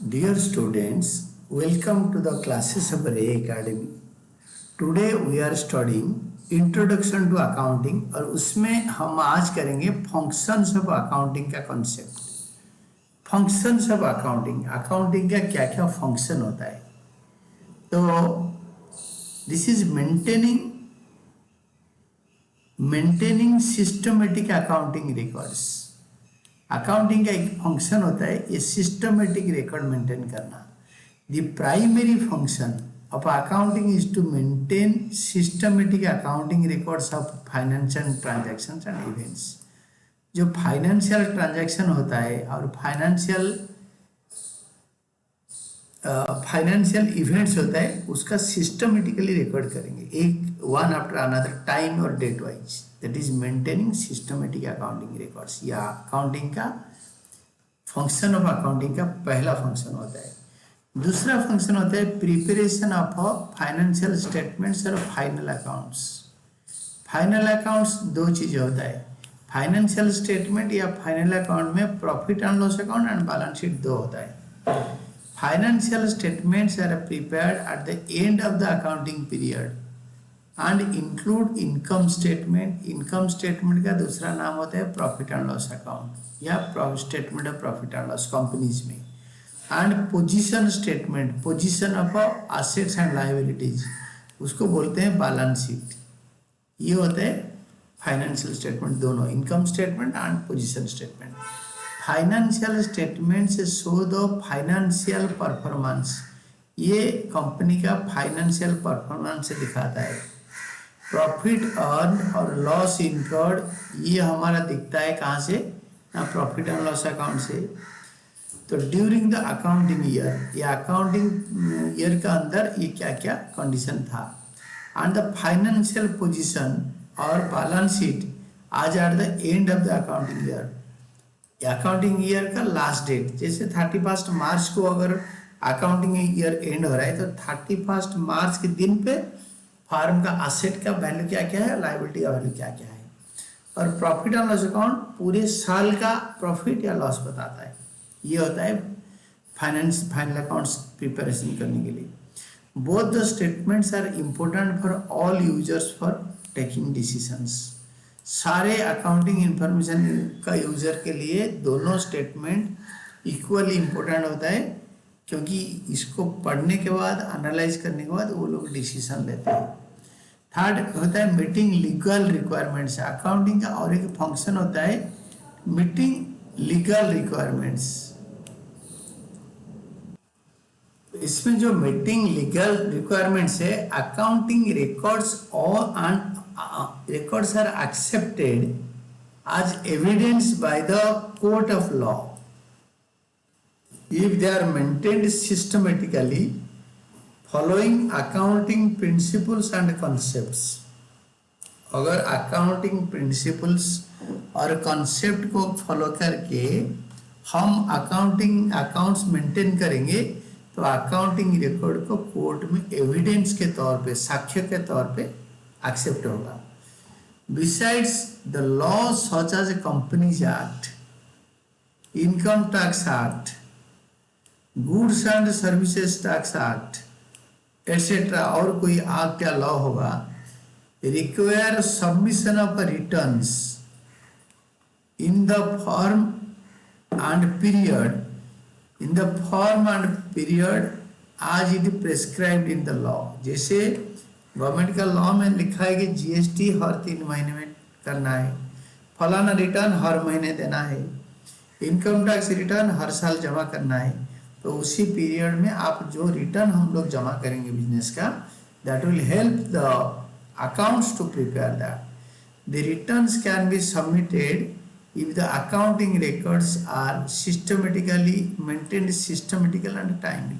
Dear students, welcome to the classes of Ray Academy. Today we are studying Introduction to Accounting और उसमें हम आज करेंगे Functions of Accounting का concept. Functions of Accounting, Accounting का क्या क्या function होता है. तो this is maintaining systematic accounting records. Accounting का एक फंक्शन होता है ये सिस्टमेटिक रिकॉर्ड मेंटेन करना. The primary function of accounting is to maintain systematic accounting records of financial transactions and events. जो फाइनेंशियल ट्रांजैक्शन होता है और फाइनेंशियल इवेंट्स होता है उसका सिस्टमेटिकली रिकॉर्ड करेंगे एक वन आफ्टर अनदर टाइम और date wise. That is maintaining systematic accounting records. या अकाउंटिंग का फंक्शन ऑफ अकाउंटिंग का पहला फंक्शन होता है. दूसरा फंक्शन होता है प्रिपरेशन ऑफ फाइनेंशियल स्टेटमेंट्स और फाइनल अकाउंट्स. फाइनल अकाउंट्स दो चीजें होता है. फाइनेंशियल स्टेटमेंट या फाइनल अकाउंट में profit and loss account and balance sheet दो होता है. Financial statements are prepared at the end of the accounting period and include income statement. Income statement का दूसरा नाम होता है प्रॉफिट एंड लॉस अकाउंट या statement of profit and loss companies में. And position statement, position of assets and liabilities, उसको बोलते हैं बैलेंस शीट. ये होते हैं फाइनेंशियल स्टेटमेंट दोनों, income statement and position statement. Financial statement से शो द फाइनेंशियल परफॉर्मेंस. ये कंपनी का फाइनेंशियल परफॉर्मेंस से दिखाता है. प्रॉफिट अर्न और लॉस इनकर्ड ये हमारा दिखता है कहाँ से, ना प्रॉफिट एंड लॉस अकाउंट से. तो ड्यूरिंग द अकाउंटिंग ईयर, ये अकाउंटिंग ईयर का अंदर ये क्या क्या कंडीशन था. एंड द फाइनेंशियल पोजीशन और बैलेंस शीट आज eight the end of the accounting year. Accounting year का लास्ट डेट, जैसे 31 मार्च को अगर अकाउंटिंग ईयर एंड हो रहा है तो 31 मार्च के दिन पे फार्म का एसेट का वैल्यू क्या क्या है, लायबिलिटी का वैल्यू क्या क्या है. और प्रॉफिट एंड लॉस अकाउंट पूरे साल का प्रॉफिट या लॉस बताता है. ये होता है फाइनल अकाउंट्स प्रिपरेशन करने के लिए. Both the statements are important for all users for taking decisions. सारे अकाउंटिंग इंफॉर्मेशन का यूजर के लिए दोनों स्टेटमेंट इक्वली इम्पोर्टेंट होता है, क्योंकि इसको पढ़ने के बाद एनालाइज करने के बाद वो लोग डिसीजन लेते हैं. थर्ड होता है मीटिंग लीगल रिक्वायरमेंट्स. अकाउंटिंग का और एक फंक्शन होता है मीटिंग लीगल रिक्वायरमेंट्स. इसमें जो मीटिंग लीगल रिक्वायरमेंट्स है, accounting records are accepted as evidence by the court of law if they are maintained systematically following accounting principles and concepts. अगर accounting principles और कॉन्सेप्ट को follow करके हम accounts maintain करेंगे तो अकाउंटिंग रिकॉर्ड को court में एविडेंस के तौर पे, साक्ष्य के तौर पे एक्सेप्ट होगा. Besides the laws such as Companies Act, Income Tax Act, Goods and Services Tax Act, etc. और कोई एक्ट या लॉ होगा, require submission of returns in the form and period as it prescribed in the law. जैसे government का law में लिखा है कि जीएसटी हर 3 महीने में करना है, फलाना रिटर्न हर महीने देना है, इनकम टैक्स रिटर्न हर साल जमा करना है. तो उसी पीरियड में आप जो रिटर्न हम लोग जमा करेंगे बिजनेस का, that will help the accounts to prepare that. The returns can be submitted if the accounting records are systematically maintained, systematical and timely.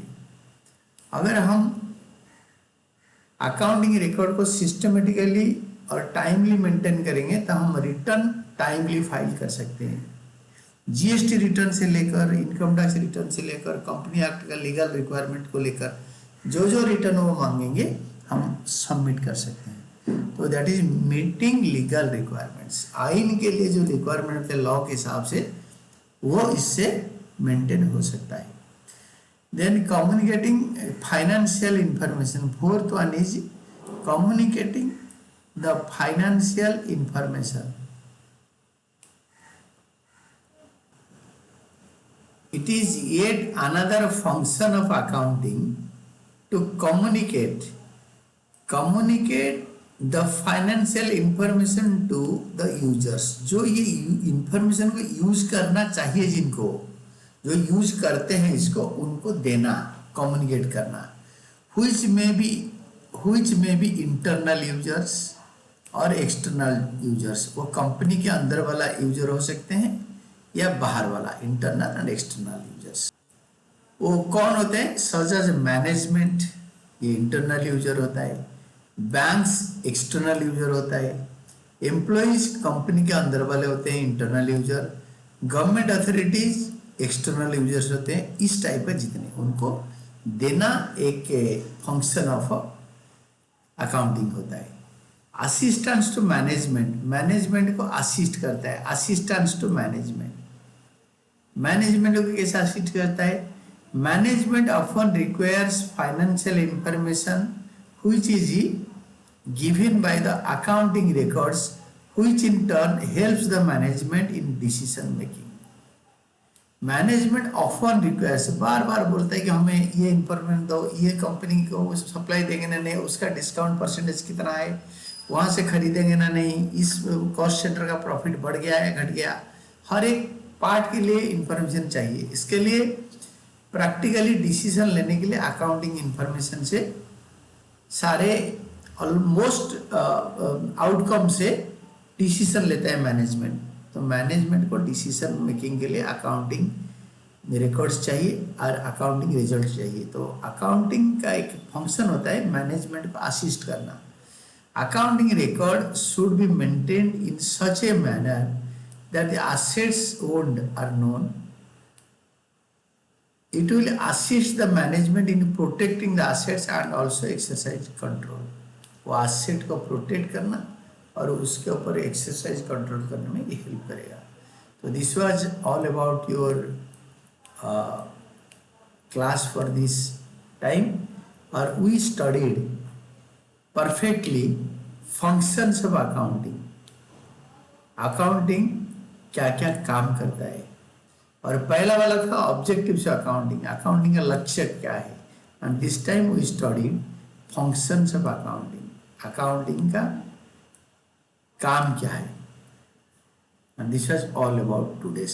अगर हम अकाउंटिंग रिकॉर्ड को सिस्टमेटिकली और टाइमली मेंटेन करेंगे तो हम रिटर्न टाइमली फाइल कर सकते हैं. जीएसटी रिटर्न से लेकर, इनकम टैक्स रिटर्न से लेकर, कंपनी एक्ट का लीगल रिक्वायरमेंट को लेकर जो रिटर्न वो मांगेंगे हम सबमिट कर सकते हैं. तो that is meeting legal requirements. आइन के लिए जो रिक्वायरमेंट है लॉ के हिसाब से वो इससे मेंटेन हो सकता है. Then communicating financial information. Fourth one is communicating the financial information. It is yet another function of accounting to communicate the financial information to the users. जो ये information को यूज करना चाहिए, जिनको जो यूज करते हैं इसको, उनको देना, कम्युनिकेट करना, which may be internal users और एक्सटर्नल यूजर्स. वो कंपनी के अंदर वाला यूजर हो सकते हैं या बाहर वाला, इंटरनल एंड एक्सटर्नल यूजर्स. वो कौन होते हैं? सच एज मैनेजमेंट, ये इंटरनल यूजर होता है. बैंक्स एक्सटर्नल यूजर होता है. एम्प्लॉइज कंपनी के अंदर वाले होते हैं, internal user. Government authorities external users होते हैं. इस टाइप का जितने, उनको देना एक फंक्शन ऑफ अकाउंटिंग होता है. असिस्टेंस टू मैनेजमेंट, मैनेजमेंट को असिस्ट करता है. असिस्टेंस टू मैनेजमेंट, मैनेजमेंट को कैसे असिस्ट करता है? Management often requires financial information which is given by the accounting records, which in turn helps the management in decision making. Management often request, बार बार बोलता है कि हमें ये इंफॉर्मेशन दो, ये कंपनी को सप्लाई देंगे ना नहीं, उसका डिस्काउंट परसेंटेज कितना है, वहाँ से खरीदेंगे ना नहीं, इस कॉस्ट सेंटर का प्रॉफिट बढ़ गया है घट गया. हर एक पार्ट के लिए इंफॉर्मेशन चाहिए. इसके लिए प्रैक्टिकली डिसीजन लेने के लिए अकाउंटिंग इंफॉर्मेशन से सारे ऑलमोस्ट आउटकम से डिसीजन लेता है मैनेजमेंट. तो मैनेजमेंट को डिसीजन मेकिंग के लिए अकाउंटिंग रिकॉर्ड्स चाहिए और अकाउंटिंग रिजल्ट चाहिए. तो अकाउंटिंग का एक फंक्शन होता है मैनेजमेंट को असिस्ट करना. Accounting record should be maintained in such a manner that the assets owned are known. It will assist the management in protecting the assets and also exercise control. वो asset को protect करना और उसके ऊपर exercise control करने में ये help करेगा. तो this was all about your class for this time, और we studied perfectly functions of accounting. Accounting क्या क्या काम करता है, और पहला वाला था ऑब्जेक्टिव्स ऑफ अकाउंटिंग, अकाउंटिंग का लक्ष्य क्या है. And this time we studied functions of accounting, accounting का काम क्या है. And this was all about today.